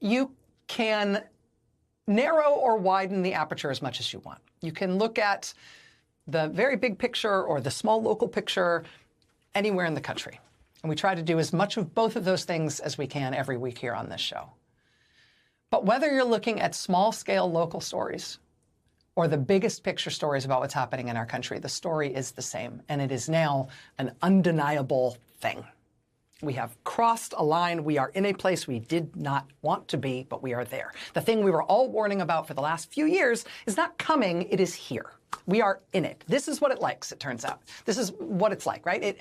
you can narrow or widen the aperture as much as you want. You can look at the very big picture or the small local picture anywhere in the country. And we try to do as much of both of those things as we can every week here on this show. But whether you're looking at small-scale local stories or the biggest picture stories about what's happening in our country, the story is the same, and it is now an undeniable thing. We have crossed a line. We are in a place we did not want to be, but we are there. The thing we were all warning about for the last few years is not coming, it is here. We are in it. This is what it likes, it turns out. This is what it's like, right?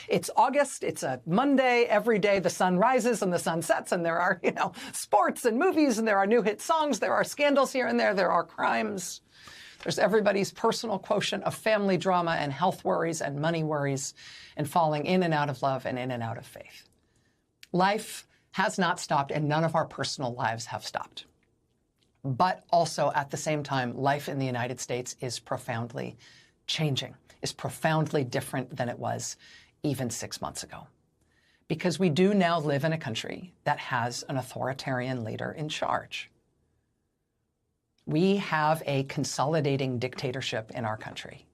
It's August, it's a Monday, every day the sun rises and the sun sets, and there are, sports and movies, and there are new hit songs, there are scandals here and there are crimes. There's everybody's personal quotient of family drama and health worries and money worries and falling in and out of love and in and out of faith. Life has not stopped, and none of our personal lives have stopped. But also, at the same time, life in the United States is profoundly changing, is profoundly different than it was even 6 months ago. Because we do now live in a country that has an authoritarian leader in charge. We have a consolidating dictatorship in our country.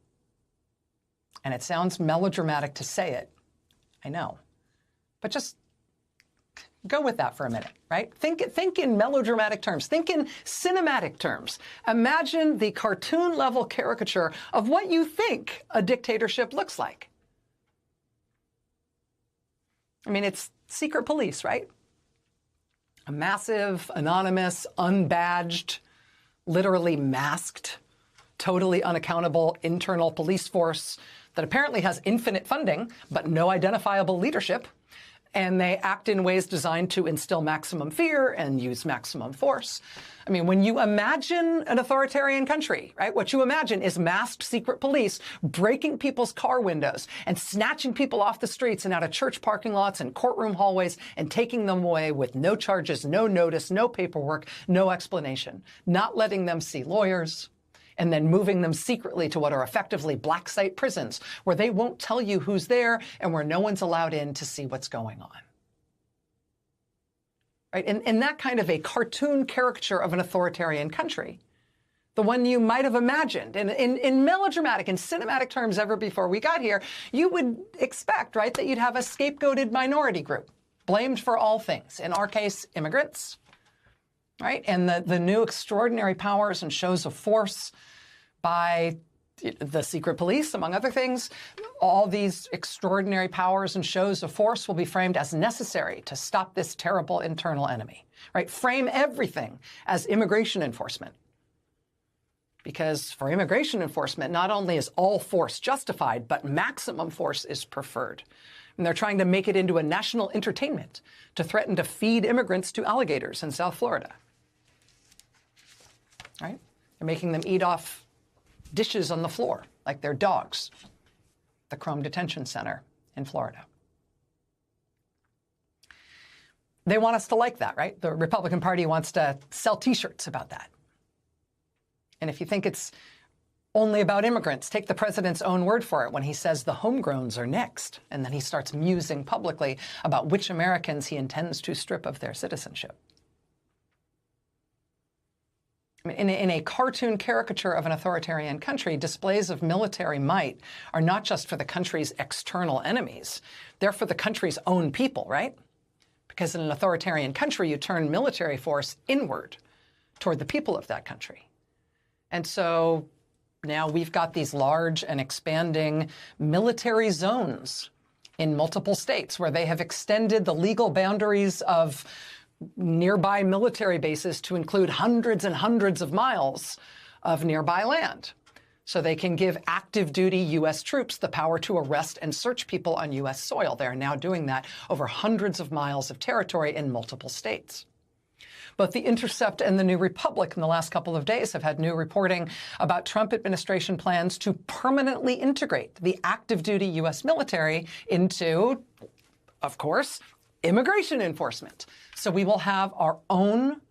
And it sounds melodramatic to say it, I know. But just go with that for a minute, right? Think in melodramatic terms. Think in cinematic terms. Imagine the cartoon-level caricature of what you think a dictatorship looks like. It's secret police, right? A massive, anonymous, unbadged, literally masked, totally unaccountable internal police force that apparently has infinite funding, but no identifiable leadership. And they act in ways designed to instill maximum fear and use maximum force. When you imagine an authoritarian country, right, what you imagine is masked secret police breaking people's car windows and snatching people off the streets and out of church parking lots and courtroom hallways and taking them away with no charges, no notice, no paperwork, no explanation, not letting them see lawyers, and then moving them secretly to what are effectively black site prisons, where they won't tell you who's there and where no one's allowed in to see what's going on. Right? And that kind of a cartoon caricature of an authoritarian country, the one you might have imagined in melodramatic and cinematic terms ever before we got here, you would expect, right, that you'd have a scapegoated minority group blamed for all things. In our case, immigrants. Right? And the new extraordinary powers and shows of force by the secret police, among other things, all these extraordinary powers and shows of force will be framed as necessary to stop this terrible internal enemy. Right? Frame everything as immigration enforcement. Because for immigration enforcement, not only is all force justified, but maximum force is preferred. And they're trying to make it into a national entertainment to threaten to feed immigrants to alligators in South Florida. Right? They're making them eat off dishes on the floor like they're dogs. The Crome Detention Center in Florida. They want us to like that, right? The Republican Party wants to sell T-shirts about that. And if you think it's only about immigrants, take the president's own word for it when he says the homegrowns are next. And then he starts musing publicly about which Americans he intends to strip of their citizenship. In a cartoon caricature of an authoritarian country, displays of military might are not just for the country's external enemies. They're for the country's own people, right? Because in an authoritarian country, you turn military force inward toward the people of that country. And so now we've got these large and expanding military zones in multiple states where they have extended the legal boundaries of nearby military bases to include hundreds and hundreds of miles of nearby land. So they can give active duty U.S. troops the power to arrest and search people on U.S. soil. They are now doing that over hundreds of miles of territory in multiple states. Both The Intercept and The New Republic in the last couple of days have had new reporting about Trump administration plans to permanently integrate the active duty U.S. military into, of course, immigration enforcement. So we will have our own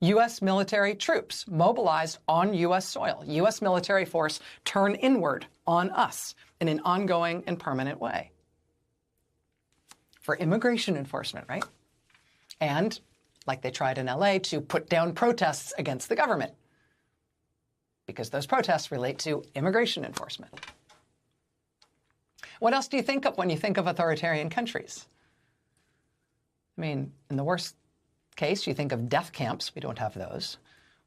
U.S. military troops mobilized on U.S. soil. U.S. military force turn inward on us in an ongoing and permanent way. For immigration enforcement, right? And like they tried in LA to put down protests against the government, because those protests relate to immigration enforcement. What else do you think of when you think of authoritarian countries? I mean, in the worst case, you think of death camps. We don't have those.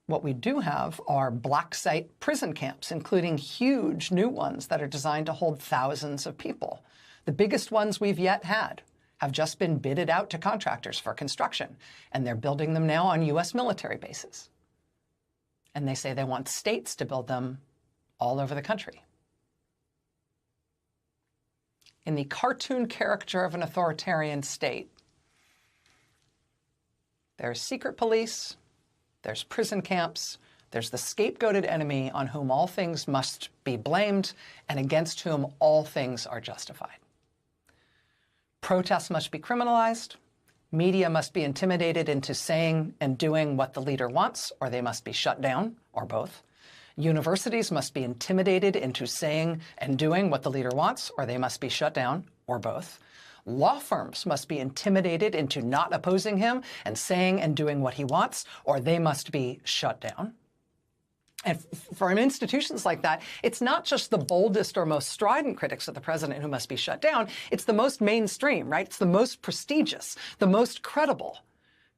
What we do have are black site prison camps, including huge new ones that are designed to hold thousands of people. The biggest ones we've yet had have just been bidded out to contractors for construction, and they're building them now on U.S. military bases. And they say they want states to build them all over the country. In the cartoon caricature of an authoritarian state, there's secret police, there's prison camps, there's the scapegoated enemy on whom all things must be blamed and against whom all things are justified. Protests must be criminalized. Media must be intimidated into saying and doing what the leader wants, or they must be shut down, or both. Universities must be intimidated into saying and doing what the leader wants, or they must be shut down, or both. Law firms must be intimidated into not opposing him and saying and doing what he wants, or they must be shut down. And for institutions like that, it's not just the boldest or most strident critics of the president who must be shut down. It's the most mainstream, right? It's the most prestigious, the most credible,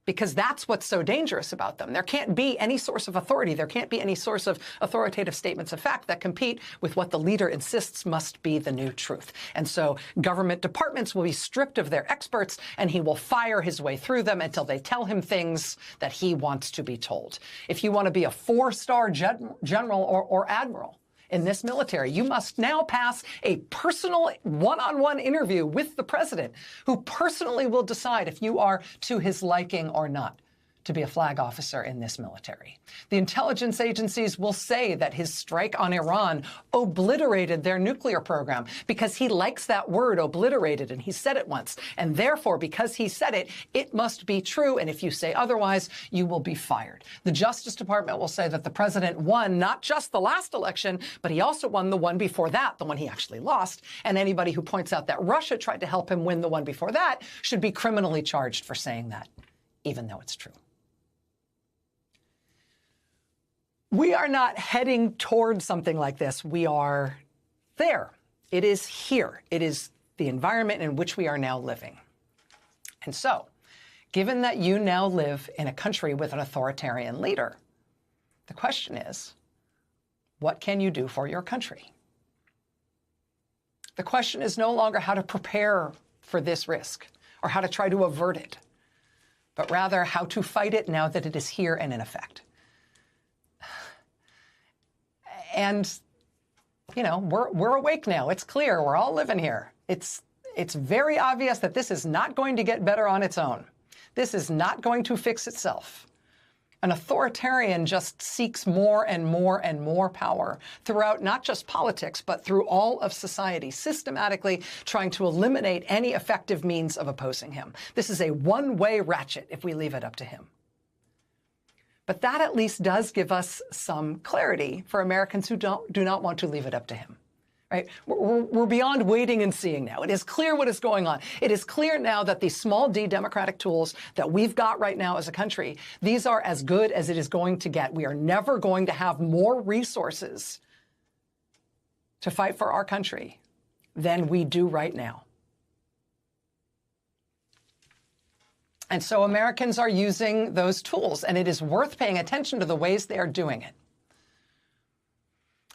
because that's what's so dangerous about them. There can't be any source of authority. There can't be any source of authoritative statements of fact that compete with what the leader insists must be the new truth. And so government departments will be stripped of their experts, and he will fire his way through them until they tell him things that he wants to be told. If you want to be a four-star general or admiral in this military, you must now pass a personal one-on-one interview with the president, who personally will decide if you are to his liking or not to be a flag officer in this military. The intelligence agencies will say that his strike on Iran obliterated their nuclear program because he likes that word, obliterated, and he said it once. And therefore, because he said it, it must be true. And if you say otherwise, you will be fired. The Justice Department will say that the president won not just the last election, but he also won the one before that, the one he actually lost. And anybody who points out that Russia tried to help him win the one before that should be criminally charged for saying that, even though it's true. We are not heading toward something like this. We are there. It is here. It is the environment in which we are now living. And so, given that you now live in a country with an authoritarian leader, the question is, what can you do for your country? The question is no longer how to prepare for this risk or how to try to avert it, but rather how to fight it now that it is here and in effect. And, you know, we're awake now. It's clear. We're all living here. It's very obvious that this is not going to get better on its own. This is not going to fix itself. An authoritarian just seeks more and more and more power throughout not just politics, but through all of society, systematically trying to eliminate any effective means of opposing him. This is a one-way ratchet if we leave it up to him. But that at least does give us some clarity for Americans who do not want to leave it up to him, right? We're beyond waiting and seeing now. It is clear what is going on. It is clear now that these small d democratic tools that we've got right now as a country, these are as good as it is going to get. We are never going to have more resources to fight for our country than we do right now. And so Americans are using those tools, and it is worth paying attention to the ways they are doing it.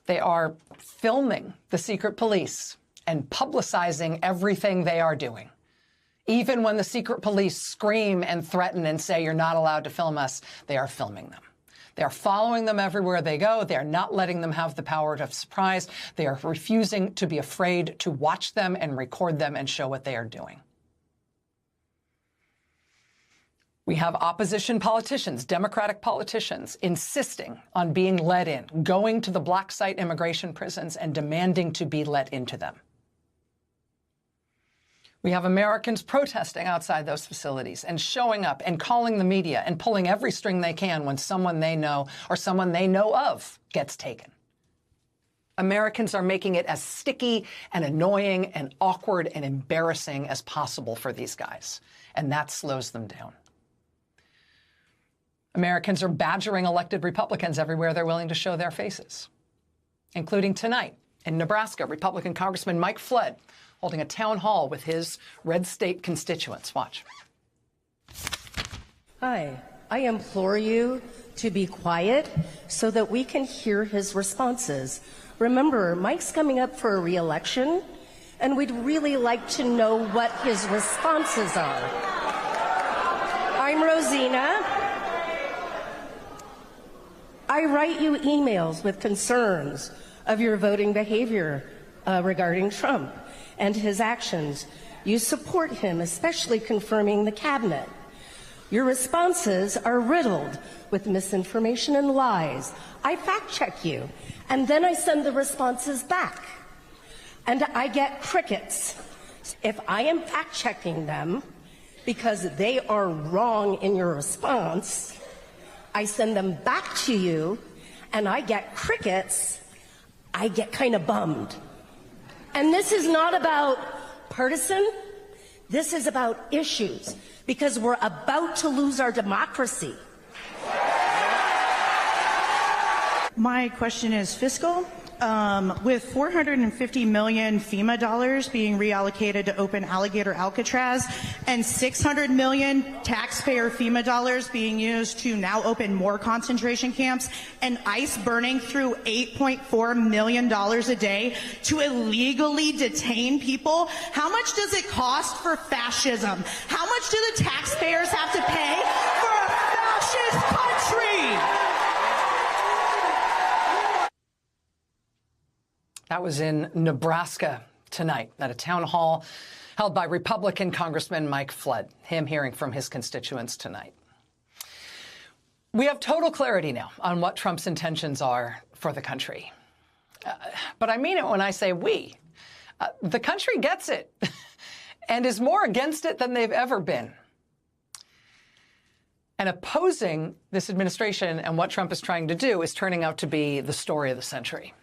They are filming the secret police and publicizing everything they are doing. Even when the secret police scream and threaten and say, "You're not allowed to film us," they are filming them. They are following them everywhere they go. They are not letting them have the power of surprise. They are refusing to be afraid to watch them and record them and show what they are doing. We have opposition politicians, Democratic politicians, insisting on being let in, going to the black site immigration prisons and demanding to be let into them. We have Americans protesting outside those facilities and showing up and calling the media and pulling every string they can when someone they know or someone they know of gets taken. Americans are making it as sticky and annoying and awkward and embarrassing as possible for these guys, and that slows them down. Americans are badgering elected Republicans everywhere they're willing to show their faces, including tonight in Nebraska, Republican Congressman Mike Flood holding a town hall with his red state constituents. Watch. Hi, I implore you to be quiet so that we can hear his responses. Remember, Mike's coming up for a re-election, and we'd really like to know what his responses are. I'm Rosina. I write you emails with concerns of your voting behavior regarding Trump and his actions. You support him, especially confirming the cabinet. Your responses are riddled with misinformation and lies. I fact-check you, and then I send the responses back, and I get crickets. If I am fact-checking them because they are wrong in your response, I send them back to you, and I get crickets. I get kind of bummed. And this is not about partisan. This is about issues, because we're about to lose our democracy. My question is fiscal. With $450 million FEMA dollars being reallocated to open Alligator Alcatraz and $600 million taxpayer FEMA dollars being used to now open more concentration camps, and ICE burning through $8.4 million a day to illegally detain people, how much does it cost for fascism? How much do the taxpayers have to pay for a fascist country? That was in Nebraska tonight at a town hall held by Republican Congressman Mike Flood, him hearing from his constituents tonight. We have total clarity now on what Trump's intentions are for the country. But I mean it when I say we. The country gets it and is more against it than they've ever been. And opposing this administration and what Trump is trying to do is turning out to be the story of the century.